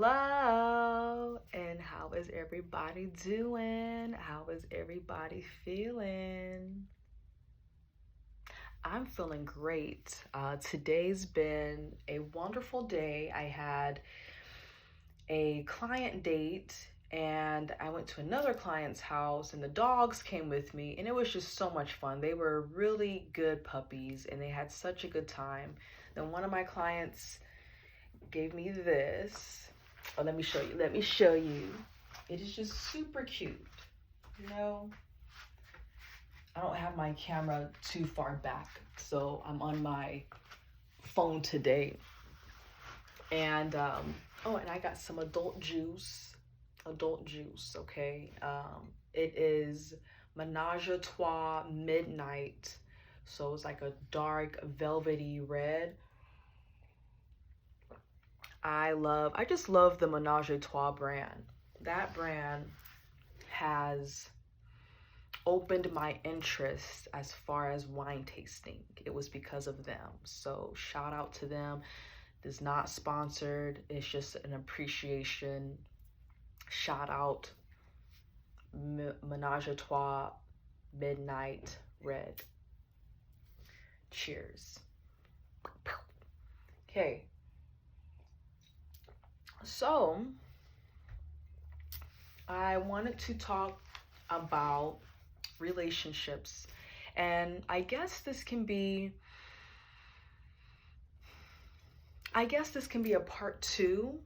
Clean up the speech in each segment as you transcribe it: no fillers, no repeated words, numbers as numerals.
Hello, and how is everybody doing? How is everybody feeling? I'm feeling great. Today's been a wonderful day. I had a client date and I went to another client's house and the dogs came with me and it was just so much fun. They were really good puppies and they had such a good time. Then one of my clients gave me this. Oh, let me show you. Let me show you. It is just super cute. You know, I don't have my camera too far back, so I'm on my phone today. And oh, and I got some adult juice. Adult juice, okay. It is Menage a Trois Midnight. So it's like a dark velvety red. I just love the Menage a Trois brand. That brand has opened my interest as far as wine tasting. It was because of them. So shout out to them. It's not sponsored. It's just an appreciation. Shout out Menage a Trois Midnight Red. Cheers. Okay. So I wanted to talk about relationships, and I guess this can be a part 2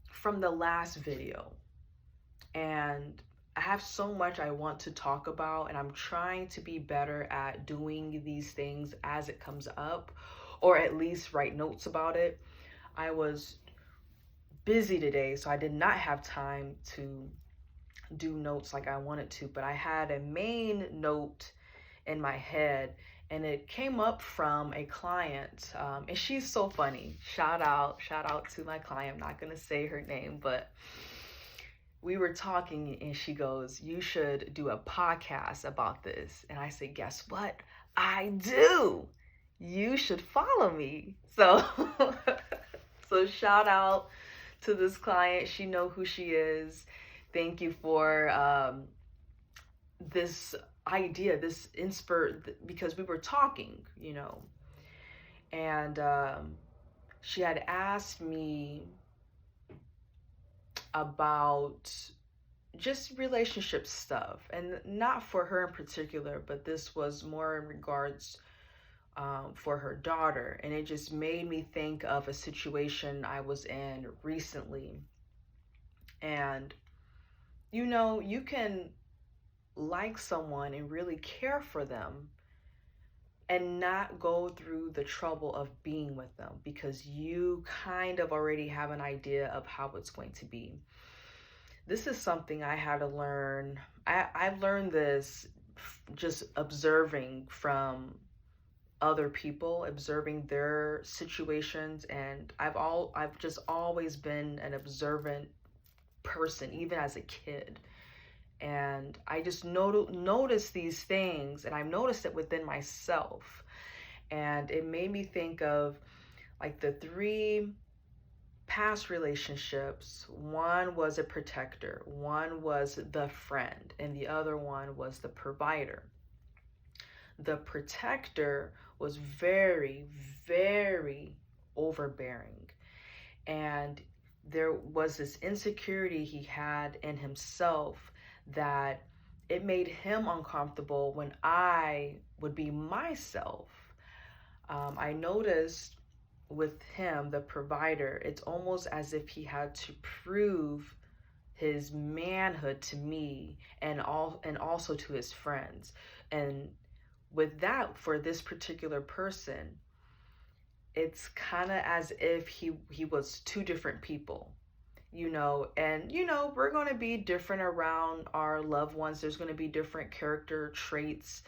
from the last video. And I have so much I want to talk about, and I'm trying to be better at doing these things as it comes up, or at least write notes about it. I was busy today, so I did not have time to do notes like I wanted to, but I had a main note in my head and it came up from a client, and she's so funny. Shout out to my client. I'm not gonna say her name, but we were talking and she goes, "You should do a podcast about this." And I said, "Guess what? I do. You should follow me." So so shout out to this client. She know who she is. Thank you for this idea, this because we were talking, and she had asked me about just relationship stuff, and not for her in particular, but this was more in regards for her daughter. And it just made me think of a situation I was in recently. And you can like someone and really care for them and not go through the trouble of being with them because you kind of already have an idea of how it's going to be. This is something I had to learn. I've learned this just observing from other people, observing their situations, and I've just always been an observant person, even as a kid. And I just notice these things, and I've noticed it within myself. And it made me think of like the 3 past relationships. One was a protector, one was the friend, and the other one was the provider. The protector was very, very overbearing. And there was this insecurity he had in himself that it made him uncomfortable when I would be myself. I noticed with him, the provider, it's almost as if he had to prove his manhood to me and also to his friends. And with that, for this particular person, it's kind of as if he was 2 different people. And we're going to be different around our loved ones. There's going to be different character traits,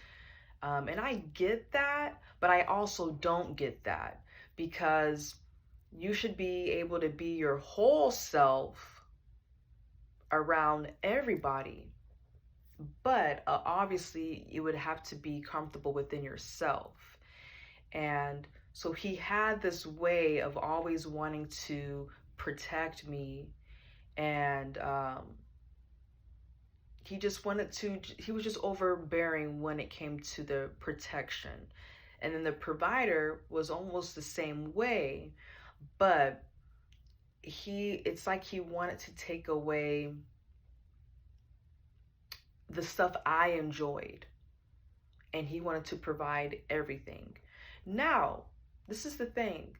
and I get that, but I also don't get that, because you should be able to be your whole self around everybody, but obviously you would have to be comfortable within yourself. And so he had this way of always wanting to protect me, and he just wanted to, he was just overbearing when it came to the protection. And then the provider was almost the same way, but it's like he wanted to take away the stuff I enjoyed, and he wanted to provide everything. Now, this is the thing.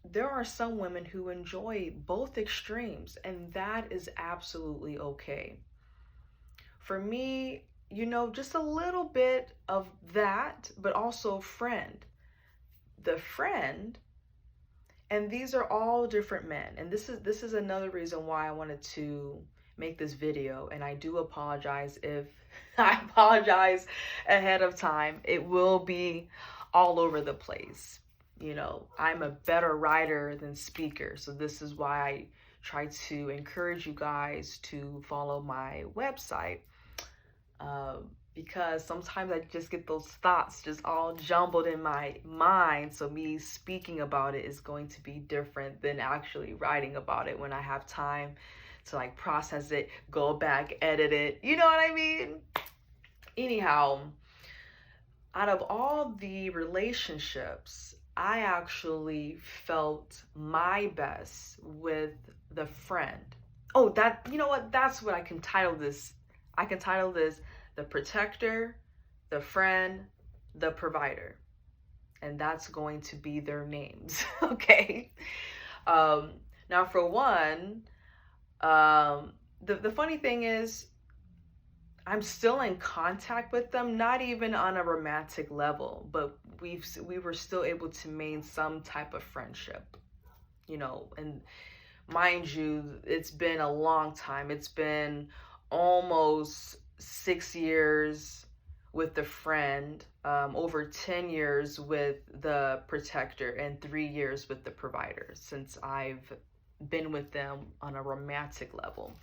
There are some women who enjoy both extremes, and that is absolutely okay. For me, just a little bit of that, but also friend. The friend, and these are all different men. And this is another reason why I wanted to make this video, and I do apologize if I apologize ahead of time. It will be all over the place. I'm a better writer than speaker, so this is why I try to encourage you guys to follow my website, because sometimes I just get those thoughts just all jumbled in my mind, so me speaking about it is going to be different than actually writing about it when I have time to like process it, go back, edit it, you know what I mean? Anyhow, out of all the relationships, I actually felt my best with the friend. Oh, you know what? That's what I can title this. I can title this The Protector, The Friend, The Provider. And that's going to be their names, okay? Now, for one, the funny thing is, I'm still in contact with them, not even on a romantic level, but we were still able to maintain some type of friendship, and mind you, it's been a long time. It's been almost 6 years with the friend, over 10 years with the protector, and 3 years with the provider since I've been with them on a romantic level.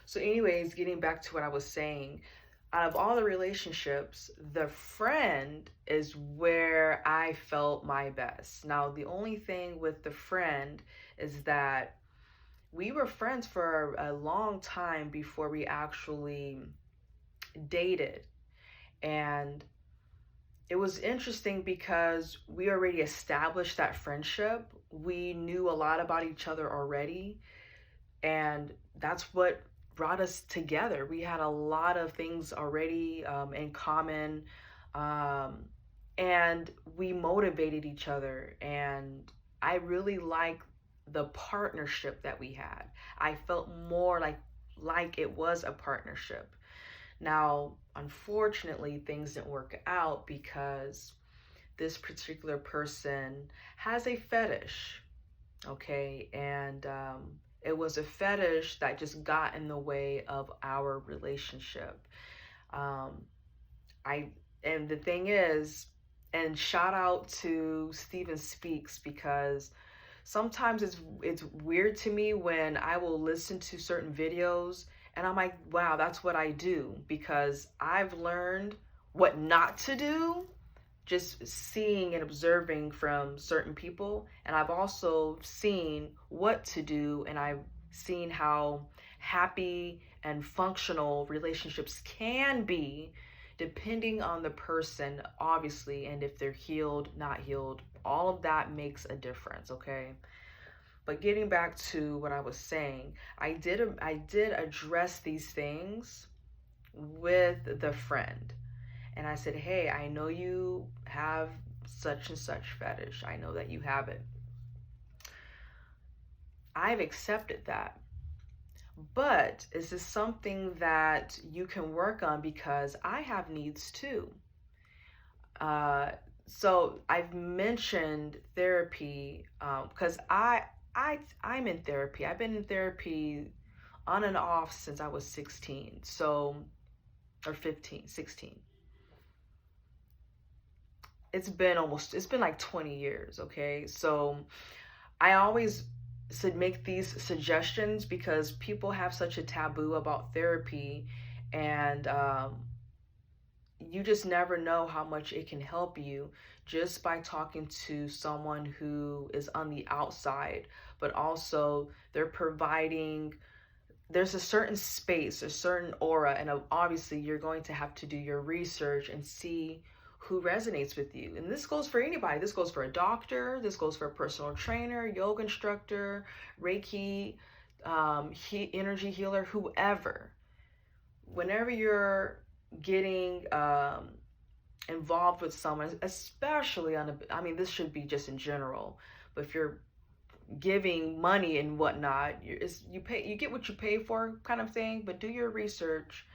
So anyways, getting back to what I was saying, out of all the relationships, the friend is where I felt my best. Now, the only thing with the friend is that we were friends for a long time before we actually dated. And it was interesting because we already established that friendship. We knew a lot about each other already. And that's what brought us together. We had a lot of things already in common, and we motivated each other, and I really liked the partnership that we had. I felt more like it was a partnership. Now, unfortunately, things didn't work out because this particular person has a fetish, okay? And it was a fetish that just got in the way of our relationship. And the thing is, and shout out to Steven Speaks, because sometimes it's weird to me when I will listen to certain videos and I'm like, wow, that's what I do, because I've learned what not to do just seeing and observing from certain people. And I've also seen what to do, and I've seen how happy and functional relationships can be depending on the person, obviously, and if they're healed, not healed. All of that makes a difference, okay? But getting back to what I was saying, I did address these things with the friend. And I said, hey, I know you have such and such fetish. I know that you have it. I've accepted that. But is this something that you can work on? Because I have needs too. So I've mentioned therapy because I'm in therapy. I've been in therapy on and off since I was 16. So, or 15, 16. It's been like 20 years, okay? So I always make these suggestions because people have such a taboo about therapy, and you just never know how much it can help you just by talking to someone who is on the outside, but also they're providing, there's a certain space, a certain aura, and obviously you're going to have to do your research and see who resonates with you. And this goes for anybody. This goes for a doctor, this goes for a personal trainer, yoga instructor, Reiki, energy healer, whoever. Whenever you're getting involved with someone, especially on a, I mean, this should be just in general, but if you're giving money and whatnot, you get what you pay for, kind of thing. But do your research,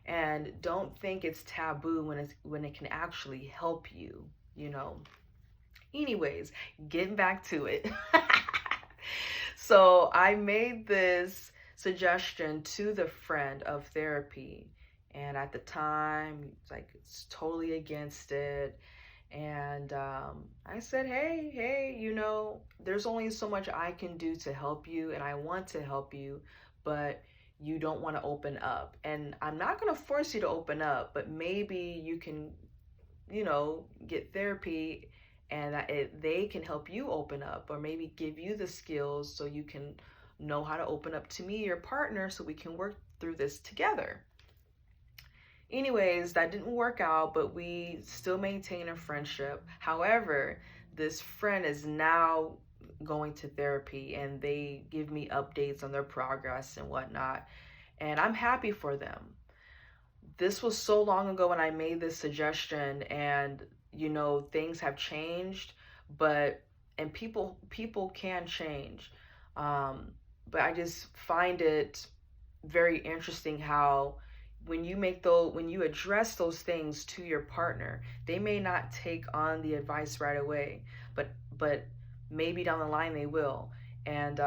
and don't think it's taboo when it can actually help you, you know. Anyways, getting back to it. So I made this suggestion to the friend of therapy, and at the time, like, it's totally against it. And I said, hey, there's only so much I can do to help you, and I want to help you, but you don't want to open up. And I'm not going to force you to open up, but maybe you can, get therapy, and they can help you open up, or maybe give you the skills so you can know how to open up to me, your partner, so we can work through this together. Anyways, that didn't work out, but we still maintain a friendship. However, this friend is now going to therapy, and they give me updates on their progress and whatnot. And I'm happy for them. This was so long ago when I made this suggestion, and things have changed, and people can change. But I just find it very interesting how when you address those things to your partner, they may not take on the advice right away, but maybe down the line they will. And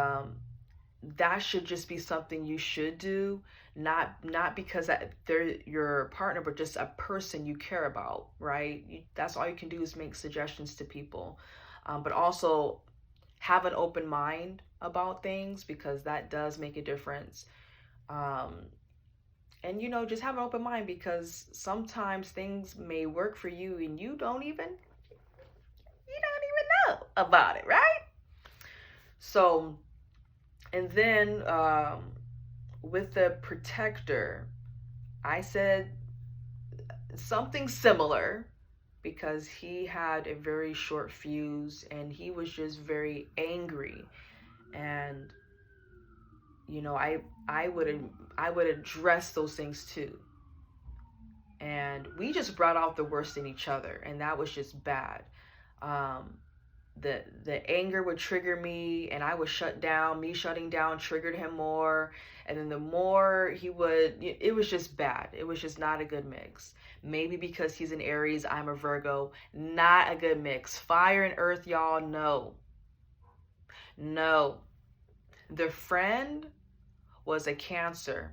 that should just be something you should do, not because they're your partner, but just a person you care about, right? That's all you can do, is make suggestions to people, but also have an open mind about things, because that does make a difference. And just have an open mind, because sometimes things may work for you and you don't even know about it, right? So, and then with the protector, I said something similar, because he had a very short fuse and he was just very angry. And I would address those things too. And we just brought out the worst in each other, and that was just bad. The anger would trigger me, and I would shut down. Me shutting down triggered him more, and then the more he would, it was just bad. It was just not a good mix. Maybe because he's an Aries, I'm a Virgo, not a good mix. Fire and earth, y'all, no. The friend was a Cancer.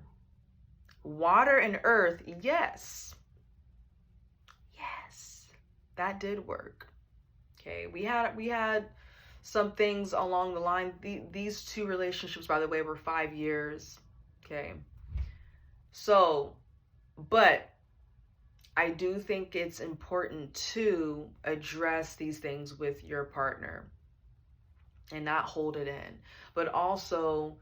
Water and earth, yes, that did work. Okay, we had some things along the line. These two relationships, by the way, were 5 years. Okay, so, but I do think it's important to address these things with your partner and not hold it in. But also,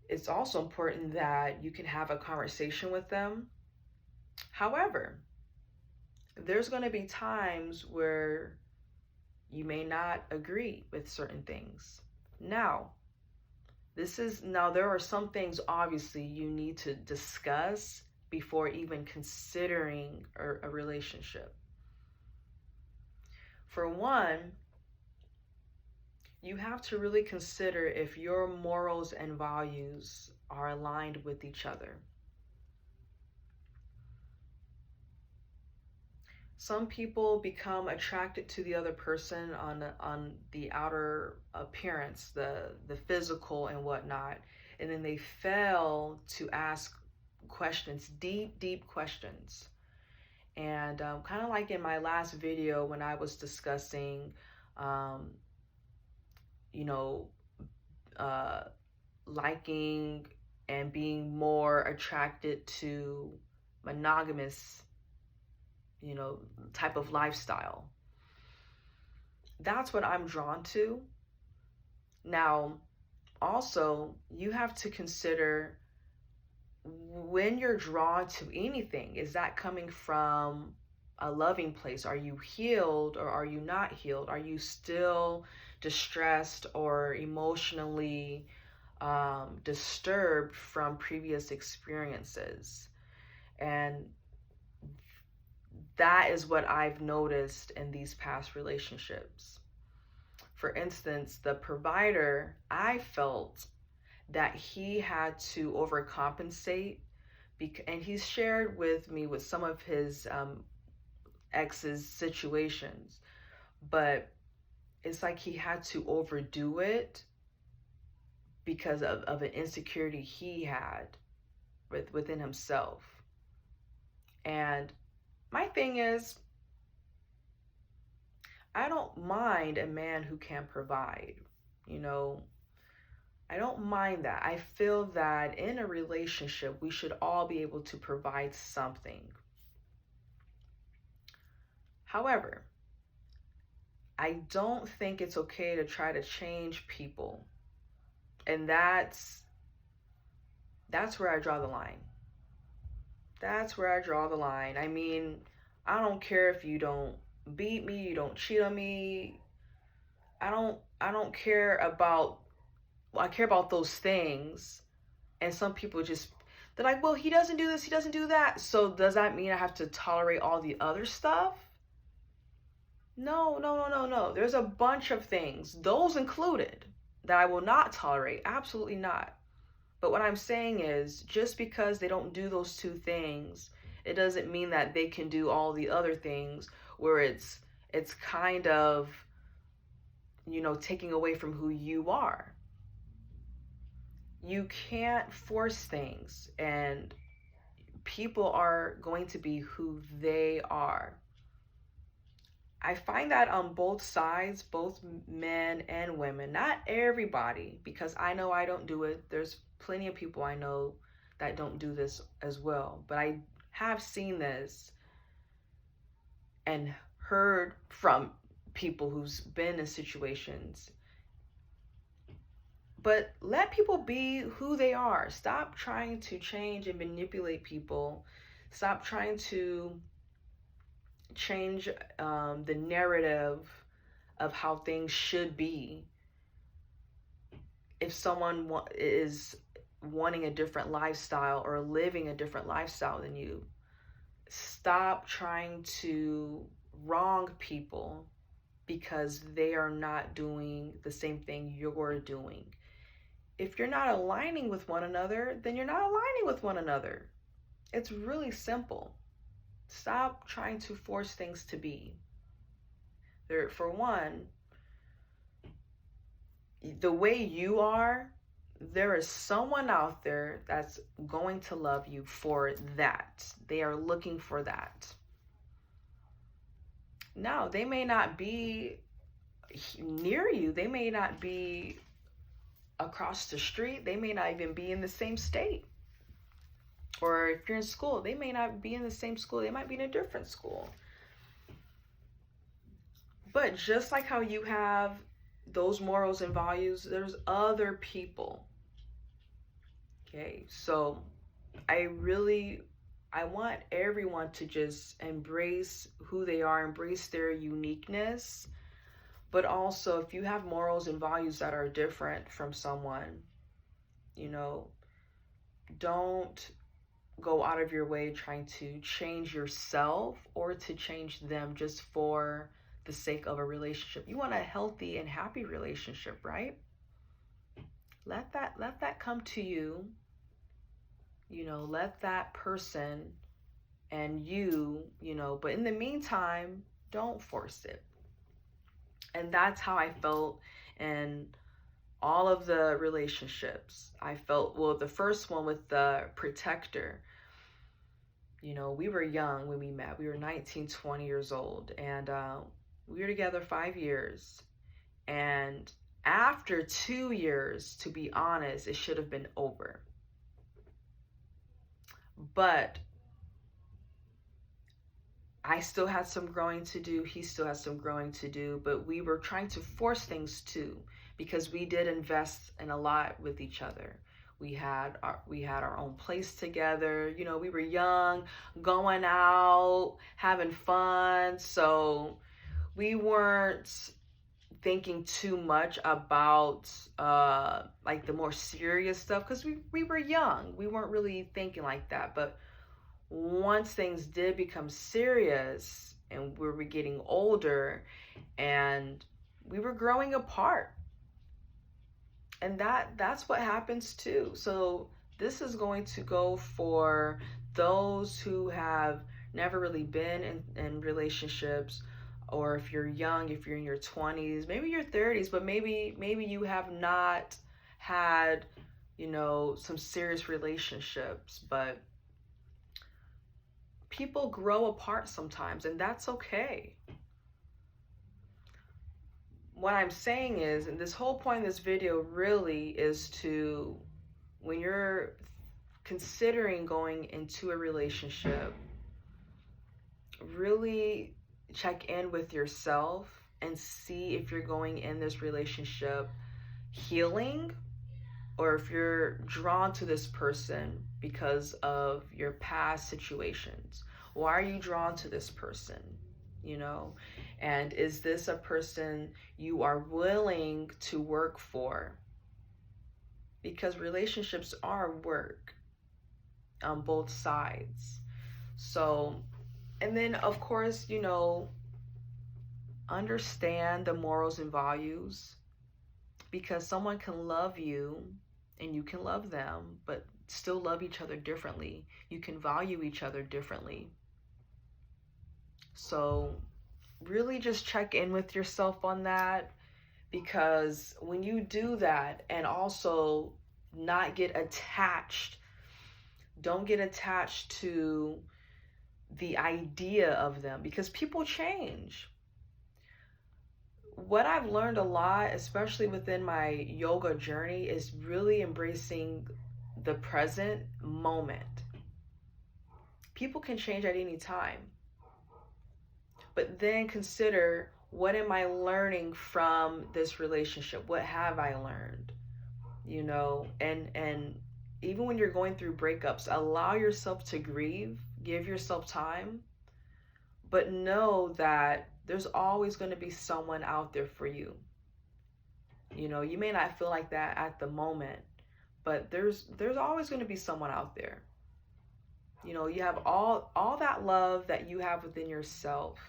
it's also important that you can have a conversation with them. However, there's going to be times where you may not agree with certain things. Now, there are some things obviously you need to discuss before even considering a relationship. For one, you have to really consider if your morals and values are aligned with each other. Some people become attracted to the other person on the outer appearance, the physical and whatnot, and then they fail to ask questions, deep questions. And kind of like in my last video when I was discussing, liking and being more attracted to monogamous type of lifestyle. That's what I'm drawn to. Now, also, you have to consider, when you're drawn to anything, is that coming from a loving place? Are you healed or are you not healed? Are you still distressed or emotionally disturbed from previous experiences? And that is what I've noticed in these past relationships. For instance, the provider, I felt that he had to overcompensate, and he's shared with me with some of his ex's situations, but it's like he had to overdo it because of an insecurity he had within himself. And my thing is, I don't mind a man who can provide, I don't mind that. I feel that in a relationship, we should all be able to provide something. However, I don't think it's okay to try to change people. And that's where I draw the line. That's where I draw the line. I mean, I don't care if you don't beat me, you don't cheat on me. I don't care about, well, I care about those things. And some people just, they're like, well, he doesn't do this, he doesn't do that. So does that mean I have to tolerate all the other stuff? No, no, no, no, no. There's a bunch of things, those included, that I will not tolerate. Absolutely not. But what I'm saying is, just because they don't do those two things, it doesn't mean that they can do all the other things, where it's kind of, taking away from who you are. You can't force things, and people are going to be who they are. I find that on both sides, both men and women. Not everybody, because I know I don't do it. There's plenty of people I know that don't do this as well. But I have seen this and heard from people who's been in situations. But let people be who they are. Stop trying to change and manipulate people. Stop trying to change the narrative of how things should be. If someone is wanting a different lifestyle or living a different lifestyle than you, stop trying to wrong people because they are not doing the same thing you're doing. If you're not aligning with one another, then you're not aligning with one another. It's really simple. Stop trying to force things to be. For one, the way you are, there is someone out there that's going to love you for that. They are looking for that. Now, they may not be near you. They may not be across the street. They may not even be in the same state. Or if you're in school, they may not be in the same school. They might be in a different school. But just like how you have those morals and values, there's other people. Okay, so I want everyone to just embrace who they are, embrace their uniqueness. But also, if you have morals and values that are different from someone, don't go out of your way trying to change yourself or to change them just for the sake of a relationship. You want a healthy and happy relationship, right? Let that come to you. Let that person and you, but in the meantime, don't force it. And that's how I felt in all of the relationships. I felt, well, the first one with the protector, we were young when we met. We were 19, 20 years old, and we were together 5 years. And after 2 years, to be honest, it should have been over. But I still had some growing to do. He still has some growing to do, but we were trying to force things too, because we did invest in a lot with each other. We had our own place together. You know, we were young, going out, having fun. So we weren't thinking too much about like the more serious stuff, because we were young. We weren't really thinking like that. But once things did become serious and we were getting older and we were growing apart, and that's what happens too. So this is going to go for those who have never really been in relationships, or if you're young, if you're in your 20s, maybe your 30s, but maybe you have not had, you know, some serious relationships. But people grow apart sometimes, and that's okay. What I'm saying is, and this whole point of this video really is to, when you're considering going into a relationship, really check in with yourself and see if you're going in this relationship healing, or if you're drawn to this person because of your past situations. Why are you drawn to this person? You know, and is this a person you are willing to work for? Because relationships are work on both sides. So, and then of course, you know, understand the morals and values, because someone can love you and you can love them, but still love each other differently. You can value each other differently. So really just check in with yourself on that, because when you do that, and also not get attached, don't get attached to the idea of them, because people change. What I've learned a lot, especially within my yoga journey, is really embracing the present moment. People can change at any time, but then consider, what am I learning from this relationship? What have I learned? You know, and even when you're going through breakups, allow yourself to grieve, give yourself time, but know that there's always going to be someone out there for you. You know, you may not feel like that at the moment, but there's always going to be someone out there. You know, you have all that love that you have within yourself,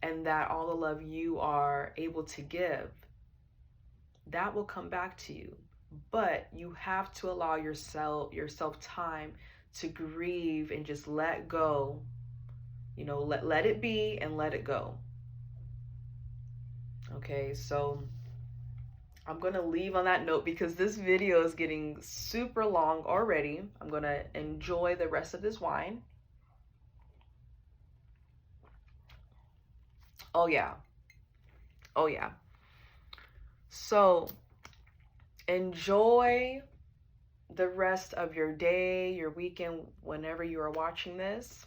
and that all the love you are able to give, that will come back to you. But you have to allow yourself time to grieve and just let go. You know, let it be and let it go. Okay, so I'm going to leave on that note, because this video is getting super long already. I'm going to enjoy the rest of this wine. Oh yeah. Oh yeah. So enjoy the rest of your day, your weekend, whenever you are watching this.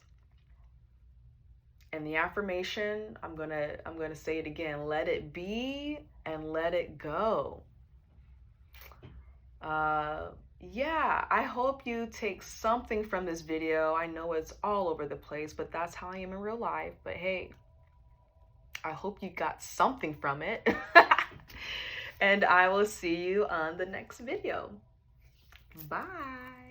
And the affirmation, I'm gonna say it again: let it be and let it go. Yeah, I hope you take something from this video. I know it's all over the place, but that's how I am in real life. But hey, I hope you got something from it. And I will see you on the next video. Bye.